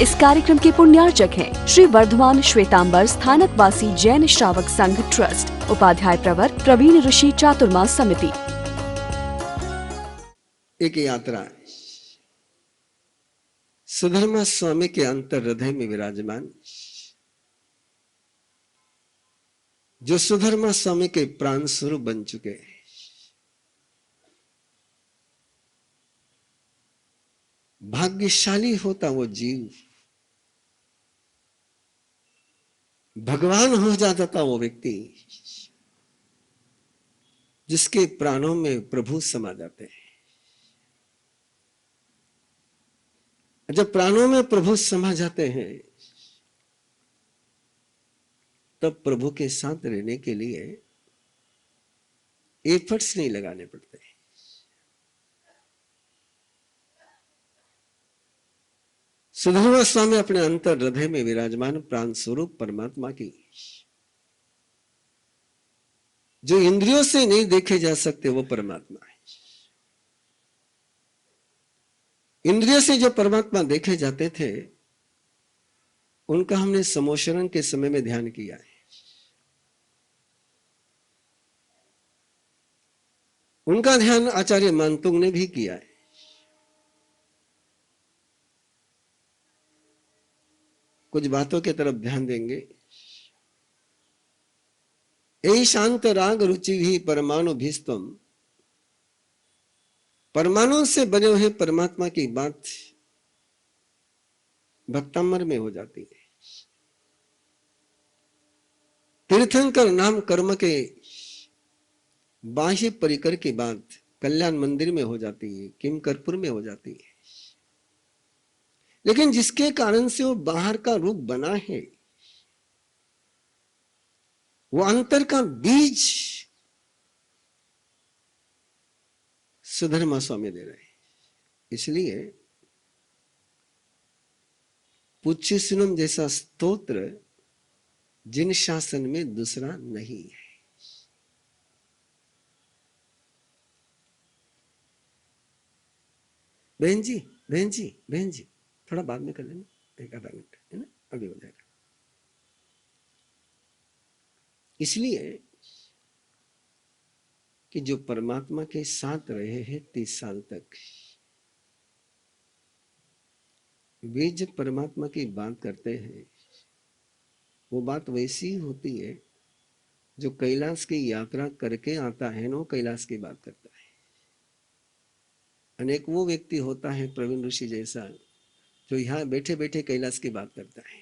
इस कार्यक्रम के पुण्यार्चक हैं श्री वर्धमान श्वेतांबर स्थानकवासी जैन श्रावक संघ ट्रस्ट, उपाध्याय प्रवर प्रवीण ऋषि चातुर्मास समिति। एक यात्रा सुधर्मा स्वामी के अंतर हृदय में विराजमान, जो सुधर्मा स्वामी के प्राण स्वरूप बन चुके हैं। भाग्यशाली होता वो जीव, भगवान हो जाता था वो व्यक्ति जिसके प्राणों में प्रभु समा जाते हैं। जब प्राणों में प्रभु समा जाते हैं तब प्रभु के साथ रहने के लिए एफर्ट्स नहीं लगाने पड़ते। सुधर्मा स्वामी अपने अंतर हृदय में विराजमान प्राण स्वरूप परमात्मा की, जो इंद्रियों से नहीं देखे जा सकते, वो परमात्मा है। इंद्रियों से जो परमात्मा देखे जाते थे उनका हमने समोशरण के समय में ध्यान किया है। उनका ध्यान आचार्य मानतुंग ने भी किया है। कुछ बातों की तरफ ध्यान देंगे। ए शांत राग रुचि भी परमाणु भीस्तम, परमाणु से बने हुए परमात्मा की बात भक्तामर में हो जाती है। तीर्थंकर नाम कर्म के बाह्य परिकर की बात कल्याण मंदिर में हो जाती है, किम कर्पूर में हो जाती है। लेकिन जिसके कारण से वो बाहर का रूप बना है, वो अंतर का बीज सुधर्मा स्वामी दे रहे हैं। इसलिए पुच्छ सुनम जैसा स्तोत्र जिन शासन में दूसरा नहीं है। बहन जी, बहन जी, बहन जी, थोड़ा बाद में कर लेना, एक आधा मिनट है ना, अभी हो जाएगा। इसलिए कि जो परमात्मा के साथ रहे हैं 30 साल तक, वे जब परमात्मा की बात करते हैं वो बात वैसी होती है जो कैलाश की यात्रा करके आता है ना, वो कैलाश की बात करता है। अनेक वो व्यक्ति होता है प्रवीण ऋषि जैसा जो यहां बैठे बैठे कैलाश की बात करता है।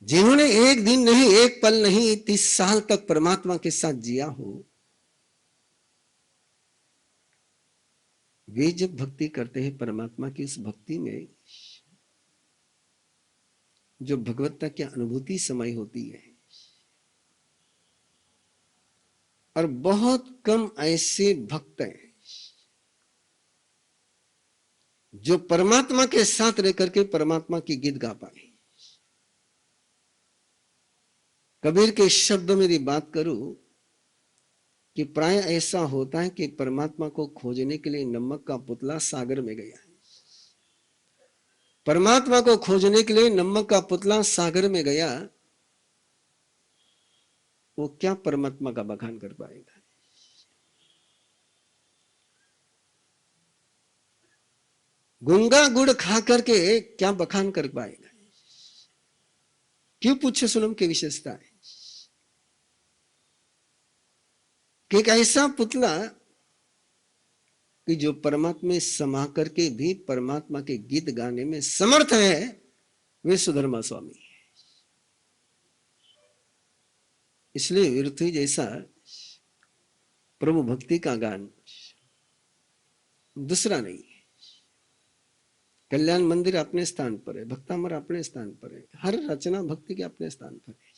जिन्होंने एक दिन नहीं, एक पल नहीं, 30 साल तक परमात्मा के साथ जिया हो, वे जब भक्ति करते हैं परमात्मा की, उस भक्ति में जो भगवत्ता की अनुभूति समाई होती है। और बहुत कम ऐसे भक्त हैं जो परमात्मा के साथ रह करके परमात्मा की गीत गा पाए। कबीर के शब्द में यदि बात करूं कि प्राय ऐसा होता है कि परमात्मा को खोजने के लिए नमक का पुतला सागर में गया है। परमात्मा को खोजने के लिए नमक का पुतला सागर में गया, वो क्या परमात्मा का बखान कर पाएगा? गुंगा गुड़ खा करके क्या बखान कर पाएगा? क्यों पूछे सुनम की विशेषता है कि एक ऐसा पुतला कि जो परमात्मा में समा करके भी परमात्मा के गीत गाने में समर्थ है, वे सुधर्मा स्वामी है। इसलिए विरथी जैसा प्रभु भक्ति का गान दूसरा नहीं है। कल्याण मंदिर अपने स्थान पर है, भक्तामर अपने स्थान पर है, हर रचना भक्ति के अपने स्थान पर है।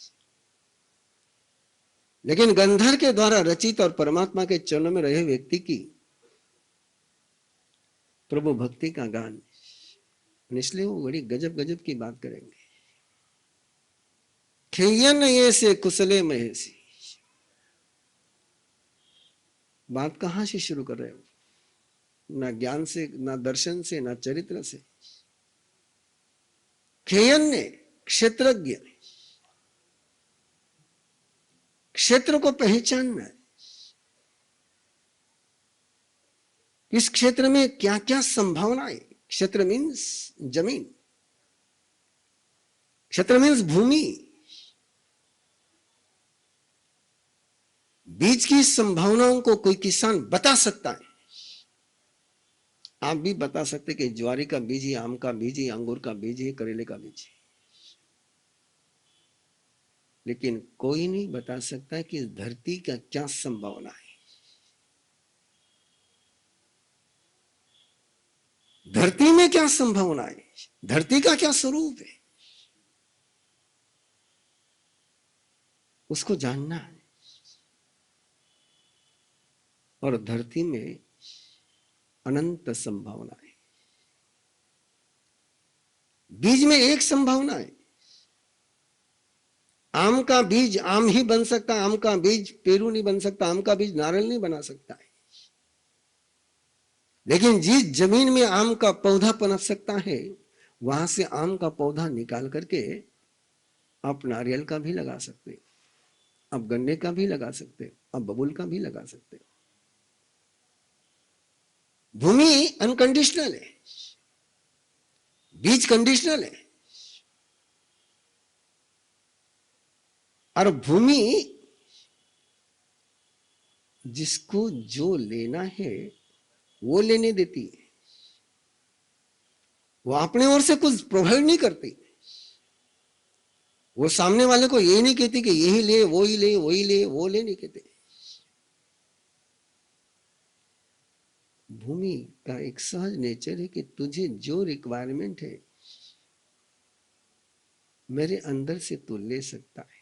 लेकिन गंधर्व के द्वारा रचित और परमात्मा के चरणों में रहे व्यक्ति की प्रभु भक्ति का गान, इसलिए वो बड़ी गजब गजब की बात करेंगे। खेयन ये से कुशले महेशी, बात कहां से शुरू कर रहे हो? ना ज्ञान से, ना दर्शन से, ना चरित्र से। खेयन्य क्षेत्रज्ञ, क्षेत्र को पहचानना है। इस क्षेत्र में क्या क्या संभावनाएं। क्षेत्र मीन्स जमीन, क्षेत्र मीन्स भूमि। बीज की संभावनाओं को कोई किसान बता सकता है। आप भी बता सकते कि ज्वारी का बीज ही, आम का बीज ही, अंगूर का बीज ही, करेले का बीज ही, लेकिन कोई नहीं बता सकता कि इस धरती का क्या संभावना है। धरती में क्या संभावना है, धरती का क्या स्वरूप है, उसको जानना है। और धरती में अनंत संभावना है। बीज में एक संभावना है। आम का बीज आम ही बन सकता, आम का बीज पेरू नहीं बन सकता, आम का बीज नारियल नहीं बना सकता है। लेकिन जिस जमीन में आम का पौधा पनप सकता है, वहां से आम का पौधा निकाल करके आप नारियल का भी लगा सकते हो, आप गन्ने का भी लगा सकते हो, आप बबूल का भी लगा सकते हो। भूमि अनकंडीशनल है, बीज कंडीशनल है। और भूमि जिसको जो लेना है वो लेने देती है, वो अपने ओर से कुछ प्रोवाइड नहीं करती। वो सामने वाले को ये नहीं कहती कि यही ले, वो ही ले, वही ले, वो ले नहीं कहते। भूमि का एक सहज नेचर है कि तुझे जो रिक्वायरमेंट है मेरे अंदर से तू ले सकता है।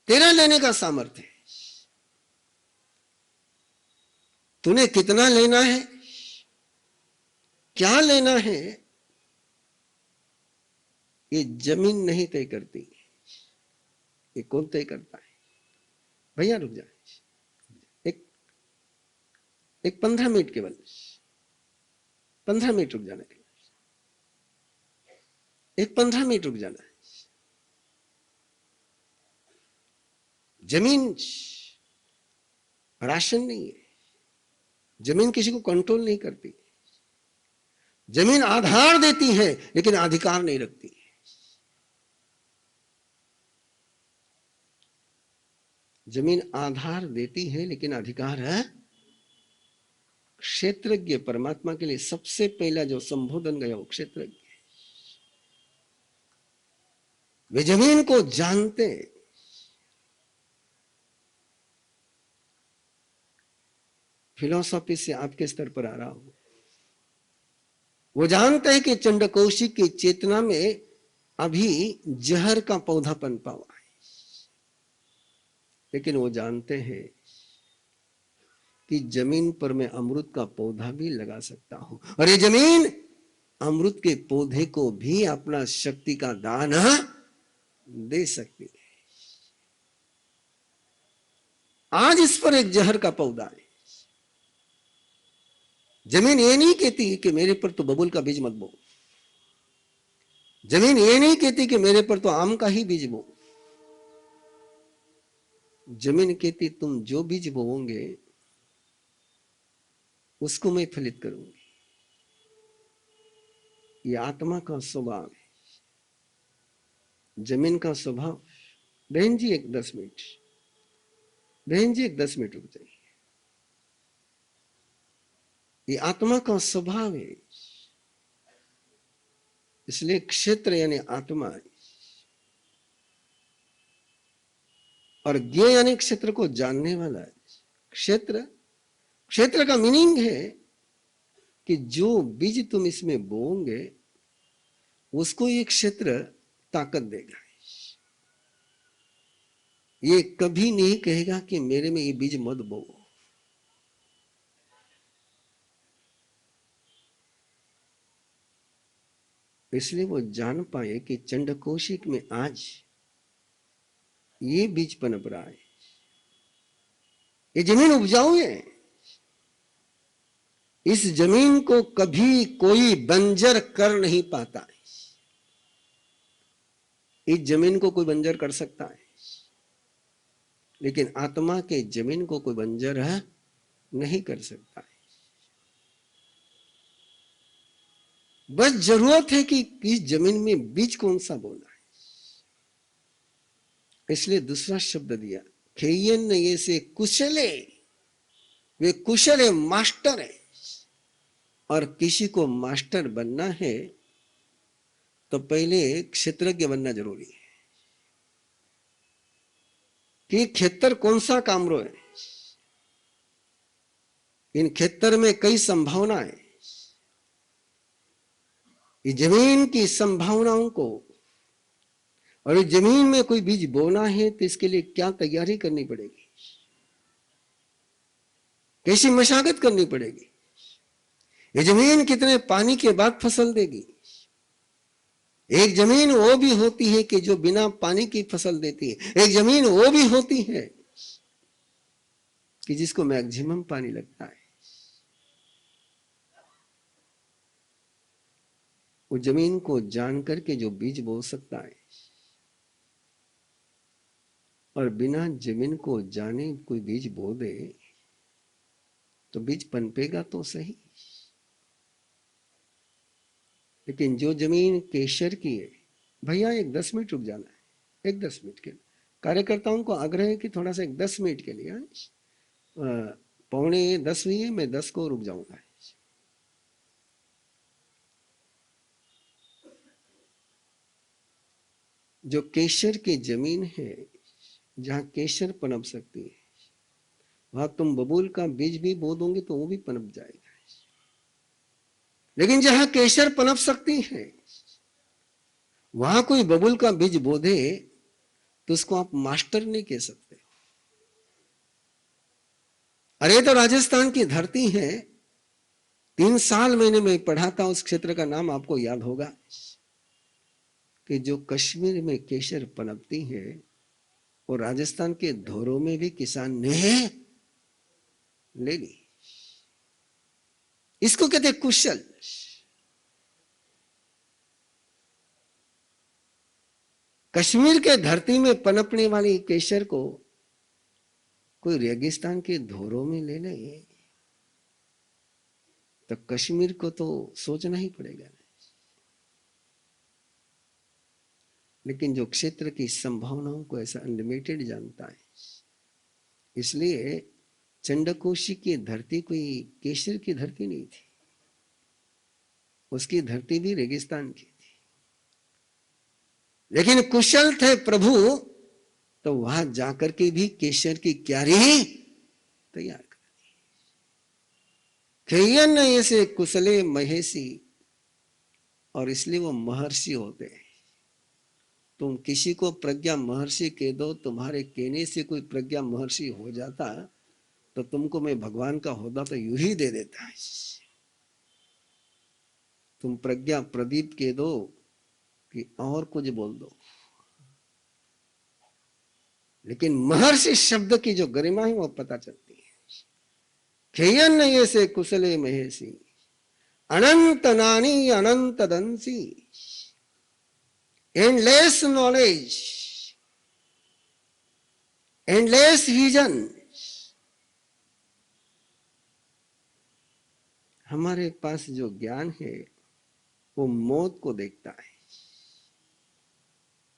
तेरा लेने का सामर्थ्य है। तूने कितना लेना है, क्या लेना है, ये जमीन नहीं तय करती, ये कौन तय करता है? भैया रुक जाए, एक 15 मिनट, केवल 15 मिनट रुक जाना, एक 15 मिनट रुक जाना है। जमीन राशन नहीं है, जमीन किसी को कंट्रोल नहीं करती। जमीन आधार देती है लेकिन अधिकार नहीं रखती। जमीन आधार देती है लेकिन अधिकार है। क्षेत्रज्ञ परमात्मा के लिए सबसे पहला जो संबोधन गया वो क्षेत्रज्ञ। वे जमीन को जानते। फिलॉसफी से आपके स्तर पर आ रहा हूं। वो जानते हैं कि चंडकोशी की चेतना में अभी जहर का पौधा पनपा हुआ है, लेकिन वो जानते हैं कि जमीन पर मैं अमृत का पौधा भी लगा सकता हूं, और ये जमीन अमृत के पौधे को भी अपना शक्ति का दान दे सकती है। आज इस पर एक जहर का पौधा है। जमीन ये नहीं कहती कि मेरे पर तो बबूल का बीज मत बो। जमीन ये नहीं कहती कि मेरे पर तो आम का ही बीज बो। जमीन कहती तुम जो बीज बोओगे उसको मैं फलित करूंगी। ये आत्मा का स्वभाव है, जमीन का स्वभाव। बहन जी एक 10 मिनट, बहन जी एक 10 मिनट रुक जाइए। ये आत्मा का स्वभाव है, इसलिए क्षेत्र यानी आत्मा है, और ज्ञ यानी क्षेत्र को जानने वाला है। क्षेत्र, क्षेत्र का मीनिंग है कि जो बीज तुम इसमें बोओगे उसको ये क्षेत्र ताकत देगा। ये कभी नहीं कहेगा कि मेरे में ये बीज मत बो। इसलिए वो जान पाए कि चंडकोशिक में आज ये बीज पनप रहा है। ये जमीन उपजाऊ है, इस जमीन को कभी कोई बंजर कर नहीं पाता है। इस जमीन को कोई बंजर कर सकता है, लेकिन आत्मा के जमीन को कोई बंजर नहीं कर सकता है। बस जरूरत है कि इस जमीन में बीज कौन सा बोना है। इसलिए दूसरा शब्द दिया, खेयन ये से कुशले, वे कुशल है, मास्टर है। और किसी को मास्टर बनना है तो पहले क्षेत्रज्ञ बनना जरूरी है कि खेतर कौन सा कामरो है, इन खेतर में कई संभावना है। इस जमीन की संभावनाओं को, और इस जमीन में कोई बीज बोना है तो इसके लिए क्या तैयारी करनी पड़ेगी, कैसी मशागत करनी पड़ेगी, ये जमीन कितने पानी के बाद फसल देगी। एक जमीन वो भी होती है कि जो बिना पानी की फसल देती है, एक जमीन वो भी होती है कि जिसको मैक्सिमम पानी लगता है। वो जमीन को जान करके जो बीज बो सकता है, और बिना जमीन को जाने कोई बीज बो दे तो बीज पनपेगा तो सही, लेकिन जो जमीन केशर की है, भैया एक 10 मिनट रुक जाना है, एक 10 मिनट के लिए कार्यकर्ताओं को आग्रह है कि थोड़ा सा एक 10 मिनट के लिए, 9:45 हुई है, मैं 10 को रुक जाऊंगा। जो केशर की जमीन है, जहां केशर पनप सकती है, वहां तुम बबूल का बीज भी बो दोगे तो वो भी पनप जाएगा। लेकिन जहां केशर पनप सकती है, वहां कोई बबूल का बीज बो दे तो उसको आप मास्टर नहीं कह सकते। अरे तो राजस्थान की धरती है, 3 साल मैंने मैं पढ़ा था, उस क्षेत्र का नाम आपको याद होगा, कि जो कश्मीर में केशर पनपती है वो राजस्थान के धोरों में भी किसान ने ले ली। इसको कहते हैं कुशल। कश्मीर के धरती में पनपने वाली केशर को कोई रेगिस्तान के धोरों में ले ले तो कश्मीर को तो सोचना ही पड़ेगा। लेकिन जो क्षेत्र की संभावनाओं को ऐसा अनलिमिटेड जानता है, इसलिए चंडकोशी की धरती कोई केशर की धरती नहीं थी, उसकी धरती भी रेगिस्तान की थी। लेकिन कुशल थे प्रभु, तो वहां जाकर के भी केशर की क्यारी तैयार कर दी। खेयन ऐसे कुशले महेशी, और इसलिए वो महर्षि होते हैं। तुम किसी को प्रज्ञा महर्षि कह दो, तुम्हारे कहने से कोई प्रज्ञा महर्षि हो जाता तो तुमको मैं भगवान का होदा तो यूं ही दे देता है। तुम प्रज्ञा प्रदीप कह दो कि और कुछ बोल दो, लेकिन महर्षि शब्द की जो गरिमा है वो पता चलती है। खेयन ऐसे कुशले महेशी, अनंत नानी अनंत दंसी, एंडलेस नॉलेज, एंडलेस विजन। हमारे पास जो ज्ञान है वो मौत को देखता है,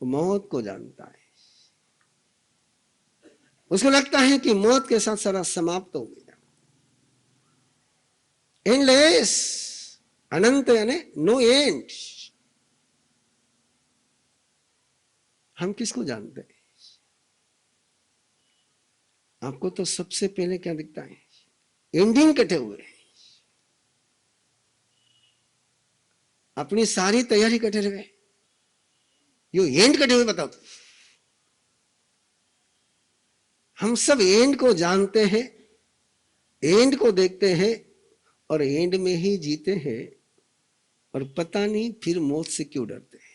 वो मौत को जानता है। उसको लगता है कि मौत के साथ सारा समाप्त हो गया। एंडलेस, अनंत यानी नो एंड। हम किसको जानते हैं? आपको तो सबसे पहले क्या दिखता है? एंडिंग कटे हुए, अपनी सारी तैयारी कटे रहे, यो एंड कटे हुए बताओ। हम सब एंड को जानते हैं, एंड को देखते हैं और एंड में ही जीते हैं, और पता नहीं फिर मौत से क्यों डरते हैं।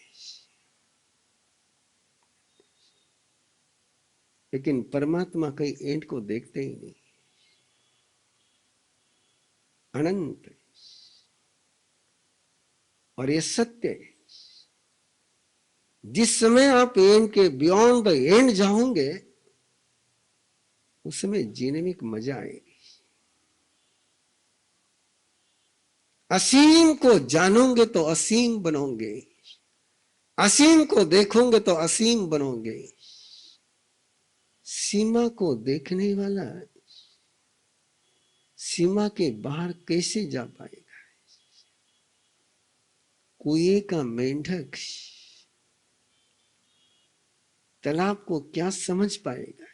लेकिन परमात्मा कई एंड को देखते ही नहीं। अनंत है और ये सत्य है। जिस समय आप एंड के बियॉन्ड द एंड जाओगे उस समय जीने में एक मजा आएगी। असीम को जानोगे तो असीम बनोगे, असीम को देखोगे तो असीम बनोगे। सीमा को देखने वाला सीमा के बाहर कैसे जा पाएगा? कुएं का मेंढक तालाब को क्या समझ पाएगा?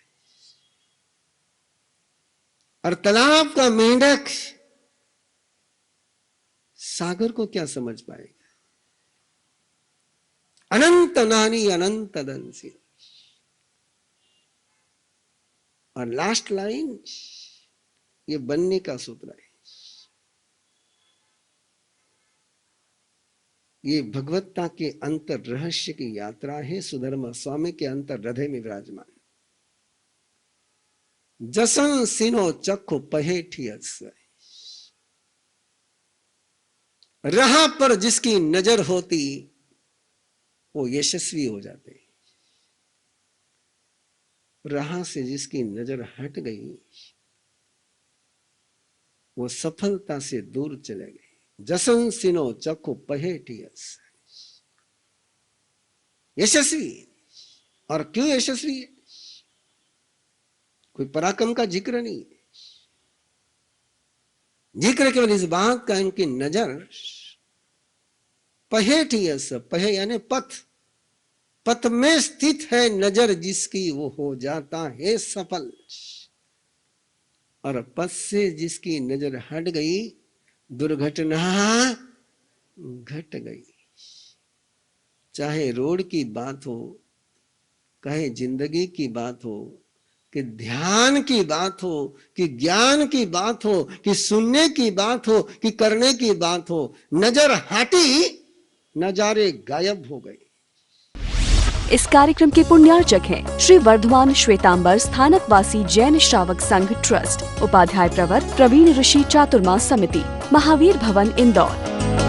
और तालाब का मेंढक सागर को क्या समझ पाएगा? अनंत नानी अनंत दंसी। और लास्ट लाइन ये बनने का सूत्र है। ये भगवत्ता के अंतर रहस्य की यात्रा है। सुधर्मा स्वामी के अंतर हृदय में विराजमान। जसन सिनो चखो पहेठियस। राह पर जिसकी नजर होती वो यशस्वी हो जाते। राह से जिसकी नजर हट गई वो सफलता से दूर चले गए। जसन सिनो चखो पहेठियस। यशस्वी। और क्यों यशस्वी है? कोई पराक्रम का जिक्र नहीं है। जिक्र केवल इस बात का इनकी नजर पहेठियस। पहे यानी पथ, पथ में स्थित है नजर जिसकी वो हो जाता है सफल। और पथ से जिसकी नजर हट गई दुर्घटना घट गई। चाहे रोड की बात हो, चाहे जिंदगी की बात हो, कि ध्यान की बात हो, कि ज्ञान की बात हो, कि सुनने की बात हो, कि करने की बात हो, नजर हटी नजारे गायब हो गए। इस कार्यक्रम के पुण्यार्चक हैं श्री वर्धमान श्वेतांबर स्थानकवासी जैन श्रावक संघ ट्रस्ट, उपाध्याय प्रवर प्रवीण ऋषि चातुर्मास समिति, महावीर भवन इंदौर।